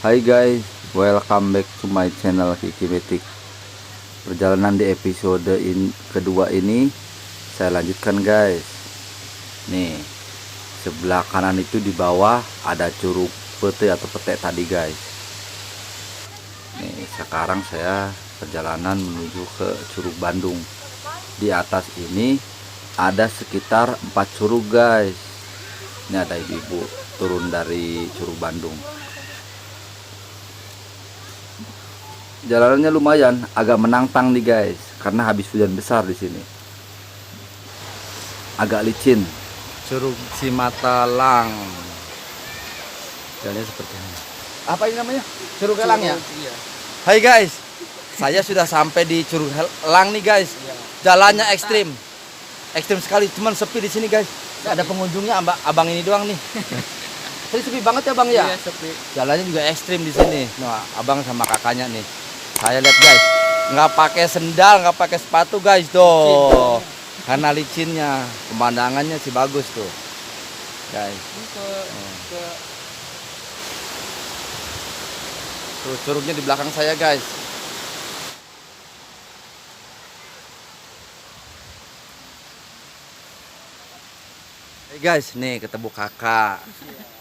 Hai guys, welcome back to my channel Kiki Metik. Perjalanan di episode kedua ini saya lanjutkan guys. Nih, sebelah kanan itu di bawah ada curug pete atau petek tadi guys. Nih, sekarang saya perjalanan menuju ke Curug Bandung. Di atas ini ada sekitar 4 curug guys. Ini ada ibu-ibu turun dari Curug Bandung. Jalanannya lumayan agak menantang nih guys, karena habis hujan besar di sini. Agak licin. Curug Cimatalang. Jalannya seperti ini. Apa ini namanya? Curug Elang ya? Iya. Hai guys, saya sudah sampai di Curug Elang nih guys. Jalannya ekstrim, ekstrim sekali. Cuman sepi di sini guys. Gak ada pengunjungnya, abang ini doang nih. Tadi sepi banget ya bang ya? Iya, sepi. Jalannya juga ekstrim di sini. Nah, abang sama kakaknya nih. Saya lihat guys, nggak pakai sendal, nggak pakai sepatu guys tuh, karena licinnya, pemandangannya sih bagus tuh, guys. Tuh curugnya di belakang saya guys. Hey guys, nih ketemu kakak,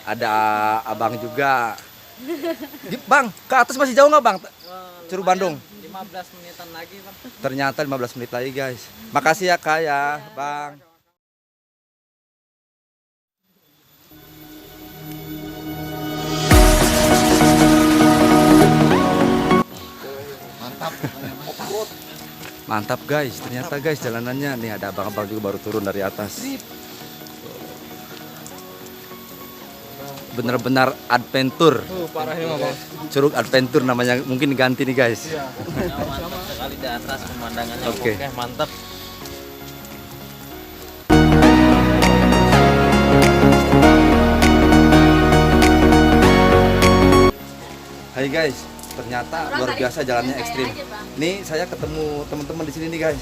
ada abang juga. Bang, ke atas masih jauh nggak bang? Curug Bandung 15 menitan lagi bang. Ternyata 15 menit lagi guys. Makasih ya kak ya bang. Mantap. Mantap guys, ternyata guys jalanannya. Nih ada abang-abang juga baru turun dari atas. Bener-bener adventure. Parah ini bang. Curug adventure namanya, mungkin ganti nih guys. Mantap sekali di atas pemandangannya. Oke. Mantap. Hai guys, ternyata luar biasa jalannya ekstrim. Nih saya ketemu teman-teman di sini nih guys.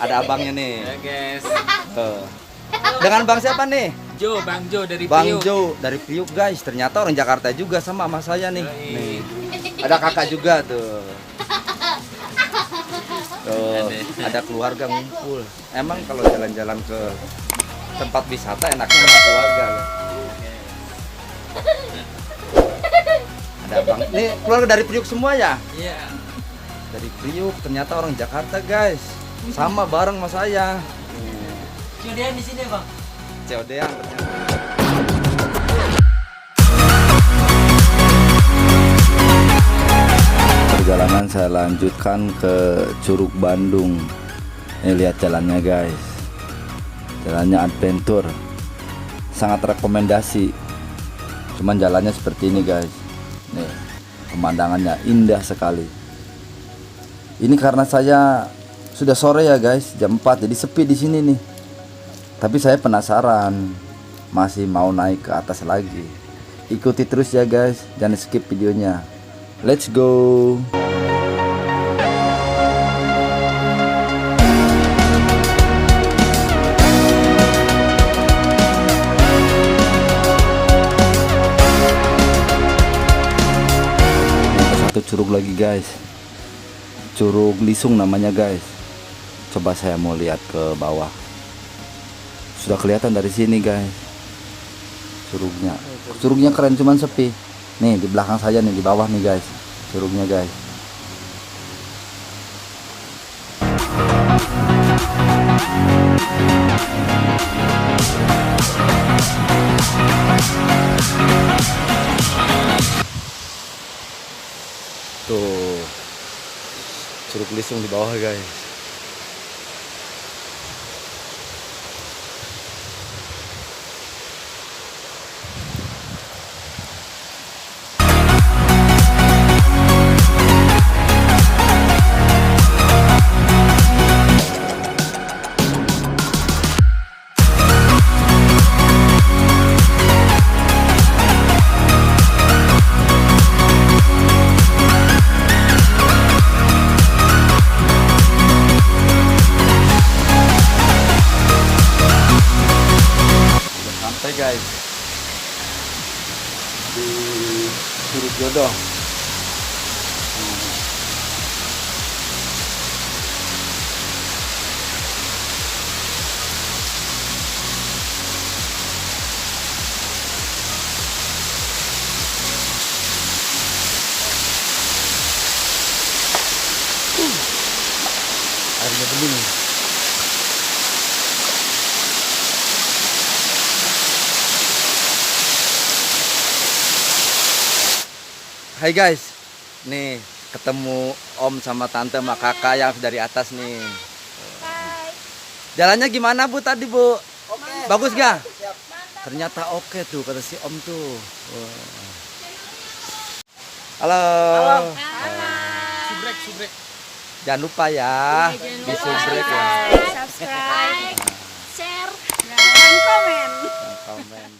Ada abangnya nih. Ya guys. Tuh. Dengan bang siapa nih? Bang Jo dari Bang Priuk. Jo dari Priuk guys. Ternyata orang Jakarta juga sama saya nih. Nih. Ada kakak juga tuh. Tuh, ada keluarga ngumpul. Emang kalau jalan-jalan ke tempat wisata enaknya sama keluarga. Ada bang. Nih keluarga dari Priuk semua ya? Iya. Dari Priuk, ternyata orang Jakarta guys. Sama bareng sama saya. Julian di sini bang. COD-an ternyata. Perjalanan saya lanjutkan ke Curug Bandung. Ini lihat jalannya guys. Jalannya adventure. Sangat rekomendasi. Cuman jalannya seperti ini guys. Nih, pemandangannya indah sekali. Ini karena saya sudah sore ya guys, jam 4 jadi sepi di sini nih. Tapi saya penasaran, masih mau naik ke atas lagi. Ikuti terus ya guys, jangan skip videonya. Let's go. Satu curug lagi guys. Curug Lisung namanya guys. Coba saya mau lihat ke bawah. Sudah kelihatan dari sini guys curugnya. Curugnya keren cuman sepi. Nih di belakang saya nih, di bawah nih guys curugnya guys. Tuh Curug Lisung di bawah guys. di Curug Jodoh. Airnya bening. Hai guys, nih ketemu Om sama Tante sama Kakak yang dari atas nih. Hai. Jalannya gimana Bu tadi Bu? Oke. Bagus gak? Siap. Ternyata oke tuh kata si Om tuh. Wah. Halo. Subrek. Jangan lupa ya di subrek ya. Subscribe, share, dan komen. Komen.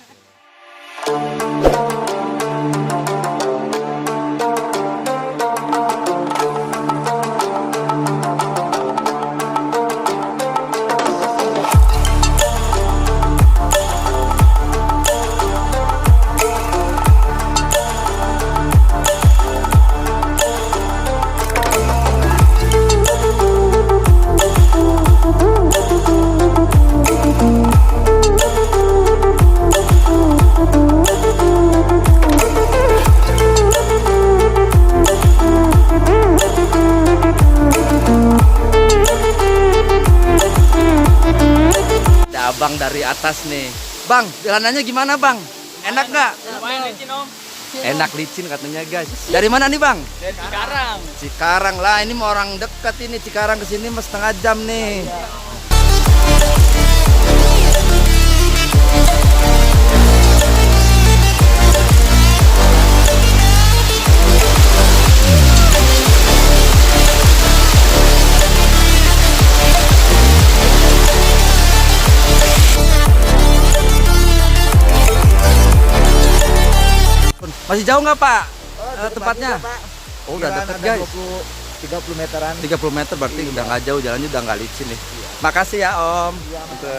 Ada abang dari atas nih. Bang, jalanannya gimana bang? Enak nggak? Lumayan licin Om. Enak licin katanya guys. Dari mana nih bang? Dari Cikarang. Cikarang lah, ini mau orang dekat ini Cikarang ke sini mah setengah jam nih. Masih jauh nggak Pak? Tempatnya? Oh udah dekat guys. 30 meteran. 30 meter berarti udah nggak jauh, jalannya udah nggak licin nih. Makasih ya Om. Oke.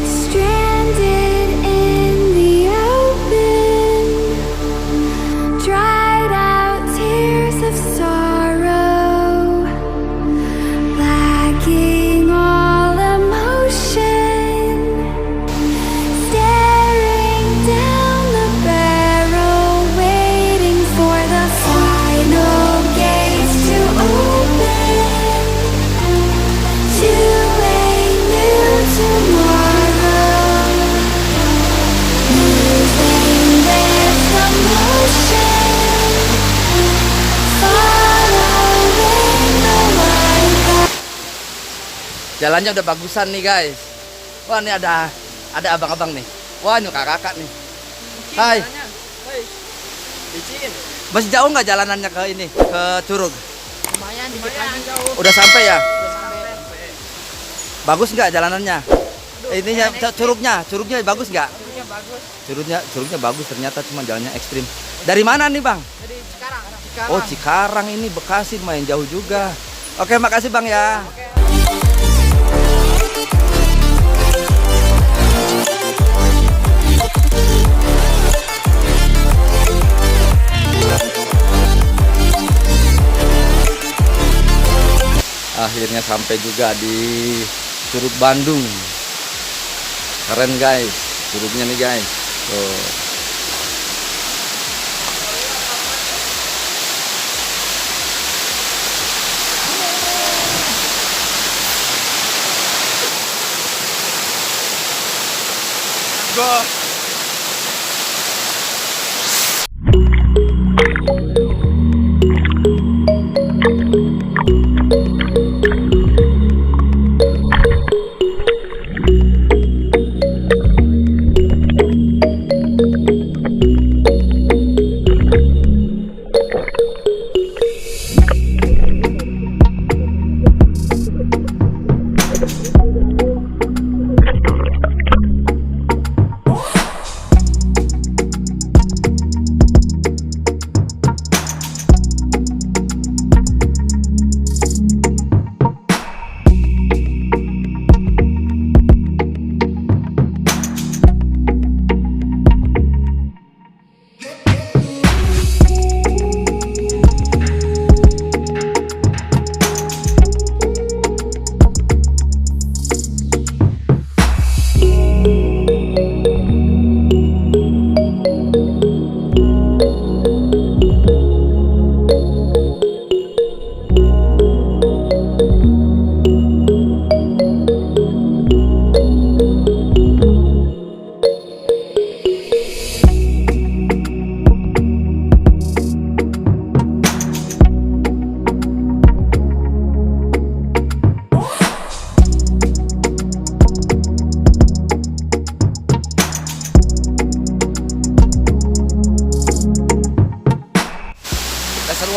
Stranded in the open, dried out tears of sorrow, lacking all emotion, staring down the barrel, waiting for the final gates to open to a new tomorrow, moving with the motion, following the light. Jalannya udah bagusan nih guys. Wah ini ada abang-abang nih. Wah ini kakak-kakak nih. Hai. Licin. Masih jauh nggak jalanannya ke ini ke Curug? Lumayan dikit lagi jauh. Udah sampai ya? Sampai. Bagus nggak jalanannya? Ininya curugnya bagus nggak? Curugnya bagus. Curugnya bagus ternyata cuma jalannya ekstrim. Dari mana nih bang? Dari Cikarang. Oh Cikarang ini Bekasi lumayan jauh juga. Oke makasih bang ya. Akhirnya sampai juga di Curug Bandung. Keren guys, curugnya nih guys. Tuh. Go.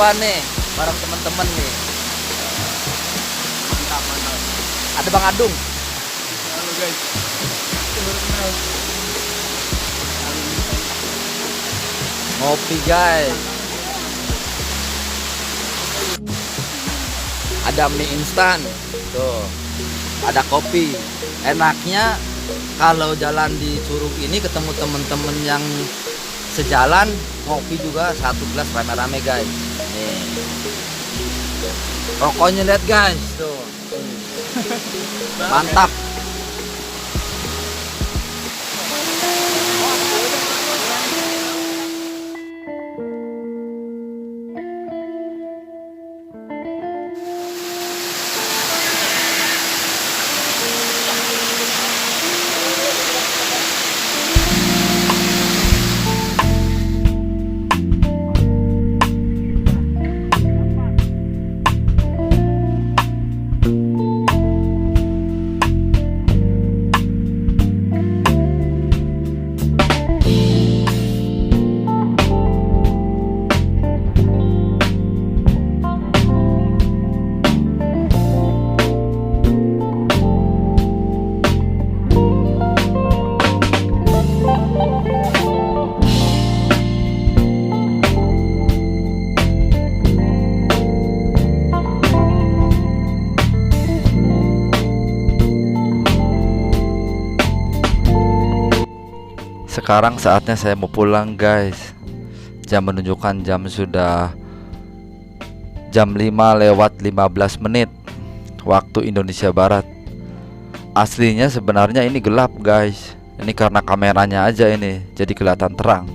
seru-seruan nih bareng temen-temen nih. Mantap, mantap. Ada Bang Adung. Halo guys. Ngopi guys. Ada mie instan. Tuh. Ada kopi. Enaknya kalau jalan di Curug ini ketemu temen-temen yang sejalan, ngopi juga satu gelas rame-rame guys. Nih. Rokoknya lihat guys, tuh. Mantap. Sekarang saatnya saya mau pulang guys. Jam menunjukkan jam sudah jam 5:15 waktu Indonesia Barat. Aslinya sebenarnya ini gelap guys. Ini karena kameranya aja ini jadi kelihatan terang.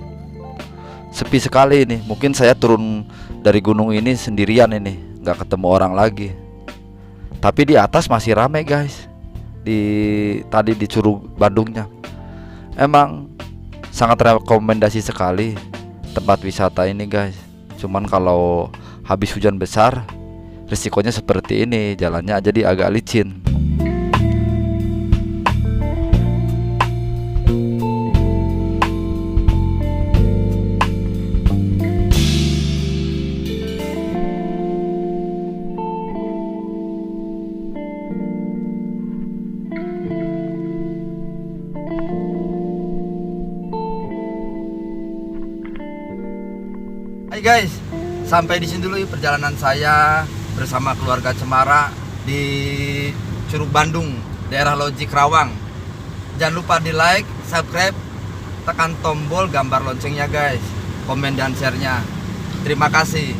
Sepi sekali ini. Mungkin saya turun dari gunung ini sendirian ini, nggak ketemu orang lagi. Tapi di atas masih ramai guys. Tadi di Curug Bandungnya. Emang sangat rekomendasi sekali tempat wisata ini guys. Cuman kalau habis hujan besar risikonya seperti ini, jalannya jadi agak licin. Hai guys, sampai di sini dulu perjalanan saya bersama keluarga Cemara di Curug Bandung, daerah Loji Kerawang. Jangan lupa di like, subscribe, tekan tombol gambar loncengnya guys, komen dan share-nya. Terima kasih.